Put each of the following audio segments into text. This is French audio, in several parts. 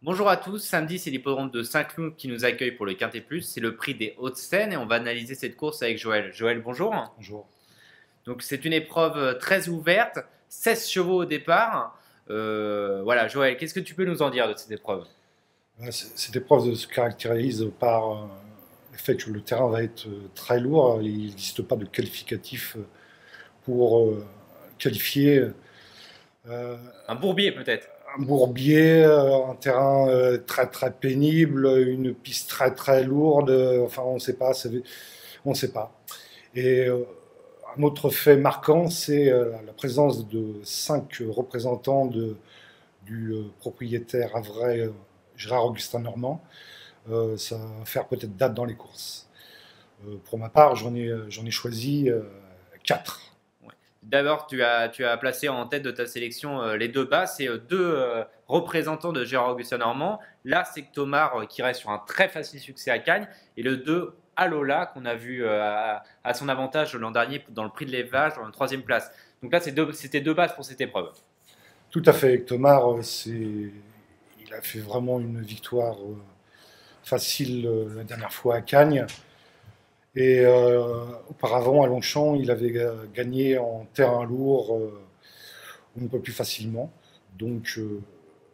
Bonjour à tous, samedi c'est l'hippodrome de Saint-Cloud qui nous accueille pour le Quintet Plus, c'est le prix des Hauts-de-Seine et on va analyser cette course avec Joël. Joël, bonjour. Bonjour. Donc c'est une épreuve très ouverte, 16 chevaux au départ. Voilà Joël, qu'est-ce que tu peux nous en dire de cette épreuve? Cette épreuve se caractérise par le fait que le terrain va être très lourd. Il n'existe pas de qualificatif pour qualifier Un bourbier peut-être? un bourbier, un terrain très très pénible, une piste très très lourde. Enfin, on ne sait pas. On ne sait pas. Et un autre fait marquant, c'est la présence de 5 représentants du propriétaire havrais Gérard Augustin Normand. Ça va faire peut-être date dans les courses. Pour ma part, j'en ai choisi 4. Ouais. D'abord, tu as placé en tête de ta sélection les deux bas, c'est deux représentants de Gérard Augustin Normand. Là, c'est Tomar qui reste sur un très facile succès à Cagnes et le 2 Alola qu'on a vu à son avantage l'an dernier dans le prix de l'élevage en troisième place. Donc là, c'était deux bases pour cette épreuve. Tout à fait. Tomar, il a fait vraiment une victoire facile la dernière fois à Cagnes. Et auparavant, à Longchamp, il avait gagné en terrain lourd un peu plus facilement. Donc,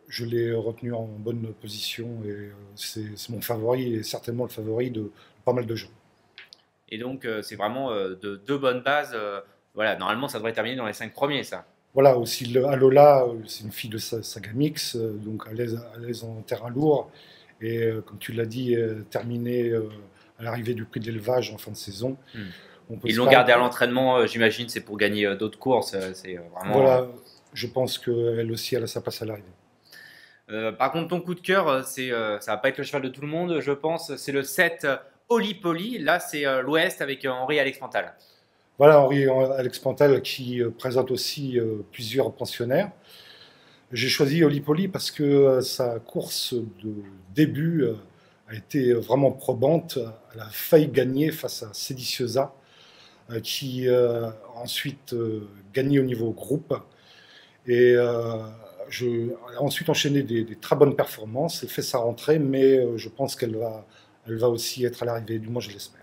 je l'ai retenu en bonne position et c'est mon favori et certainement le favori de pas mal de gens. Et donc, c'est vraiment de deux bonnes bases. Voilà, normalement, ça devrait terminer dans les 5 premiers, ça. Voilà, aussi Alola, c'est une fille de Sagamix, donc à l'aise en terrain lourd. Et comme tu l'as dit, terminée à l'arrivée du prix de l'élevage en fin de saison. Hmm. On peut Ils se l'ont pas- gardé à l'entraînement, j'imagine, c'est pour gagner d'autres courses. C'est vraiment. Voilà, je pense qu'elle aussi, elle a sa place à l'arrivée. Par contre, ton coup de cœur, ça va pas être le cheval de tout le monde, je pense. C'est le 7 Oli Poly. Là, c'est l'Ouest avec Henri Alex Pantal. Voilà, Henri Alex Pantal qui présente aussi plusieurs pensionnaires. J'ai choisi Olipoli parce que sa course de début a été vraiment probante. Elle a failli gagner face à Sediciosa, qui ensuite gagné au niveau groupe. Et elle a ensuite enchaîné des très bonnes performances. Elle fait sa rentrée, mais je pense elle va aussi être à l'arrivée, du moins je l'espère.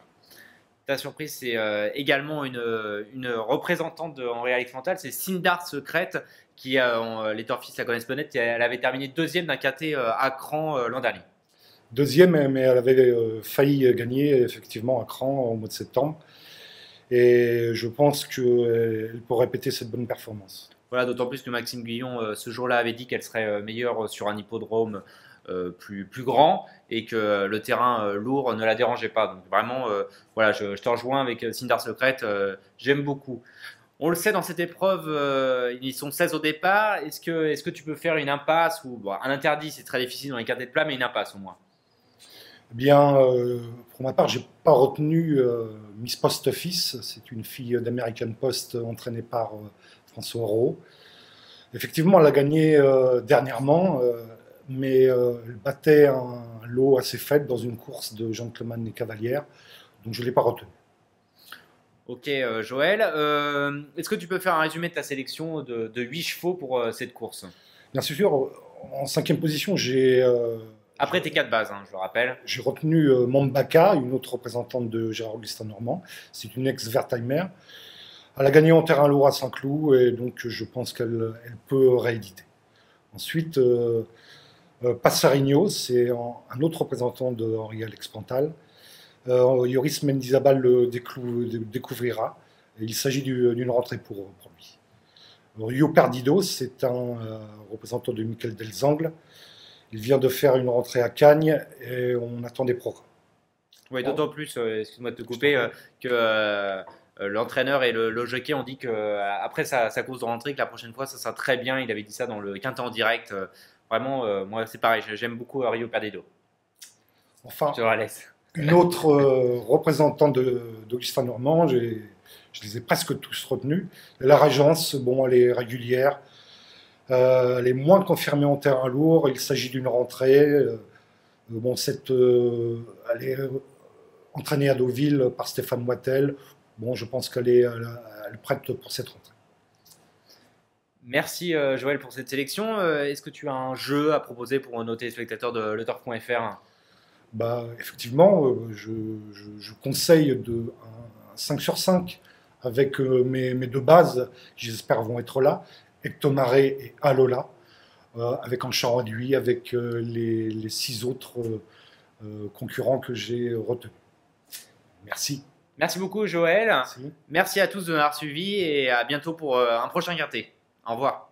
Ta surprise, c'est également une représentante de Henri Alex Pantal, c'est Sindar Secrète, qui, les Torfis la connaissent peut-être, elle avait terminé deuxième d'un KT à Cran l'an dernier. Deuxième, mais elle avait failli gagner effectivement à Cran au mois de septembre. Et je pense qu'elle pourrait répéter cette bonne performance. Voilà, d'autant plus que Maxime Guillon, ce jour-là, avait dit qu'elle serait meilleure sur un hippodrome plus grand et que le terrain lourd ne la dérangeait pas. Donc vraiment, voilà, je te rejoins avec Sindar Secrète, j'aime beaucoup. On le sait dans cette épreuve, ils sont 16 au départ. Est-ce que tu peux faire une impasse ou bon, un interdit, c'est très difficile dans les quartiers de plat, mais une impasse au moins? Eh bien, pour ma part, j'ai pas retenu Miss Post Office. C'est une fille d'American Post entraînée par François Rowe. Effectivement, elle a gagné dernièrement, mais elle battait un lot assez faible dans une course de gentleman et cavalière, donc je ne l'ai pas retenue. Ok, Joël. Est-ce que tu peux faire un résumé de ta sélection de 8 chevaux pour cette course? Bien sûr, en cinquième position, j'ai Après tes 4 bases, hein, je le rappelle. j'ai retenu Mambaka, une autre représentante de Gérard Augustin Normand. C'est une ex-Wertheimer. Elle a gagné en terrain lourd à Saint-Cloud et donc je pense qu'elle peut rééditer. Ensuite, Passarigno, c'est un autre représentant de Henri Alex Pantal. Yoris Mendizabal le découvrira. Il s'agit d'une rentrée pour lui. Rio Perdido, c'est un représentant de Michael Delzangle. Il vient de faire une rentrée à Cagnes et on attend des progrès. Oui, d'autant plus, excuse-moi de te couper, que l'entraîneur et le jockey ont dit qu'après sa course de rentrée, que la prochaine fois, ça sera très bien. Il avait dit ça dans le Quintet en direct. Vraiment, moi, c'est pareil, j'aime beaucoup Rio Perdido. Enfin, Je te la laisse. une autre représentante d'Augustin Normand, je les ai presque tous retenus. La Régence, bon, elle est régulière. Elle est moins confirmée en terrain lourd. Il s'agit d'une rentrée. Bon, elle est entraînée à Deauville par Stéphane Wattel. Bon, je pense qu'elle est prête pour cette rentrée. Merci Joël pour cette sélection. Est-ce que tu as un jeu à proposer pour nos téléspectateurs de l'auteur.fr? Bah, effectivement, je conseille un 5 sur 5 avec mes deux bases qui j'espère vont être là, Ectomare et Alola, avec un champ réduit, avec les 6 autres concurrents que j'ai retenus. Merci. Merci beaucoup Joël. Merci. Merci à tous de nous avoir suivis et à bientôt pour un prochain Quintet. Au revoir.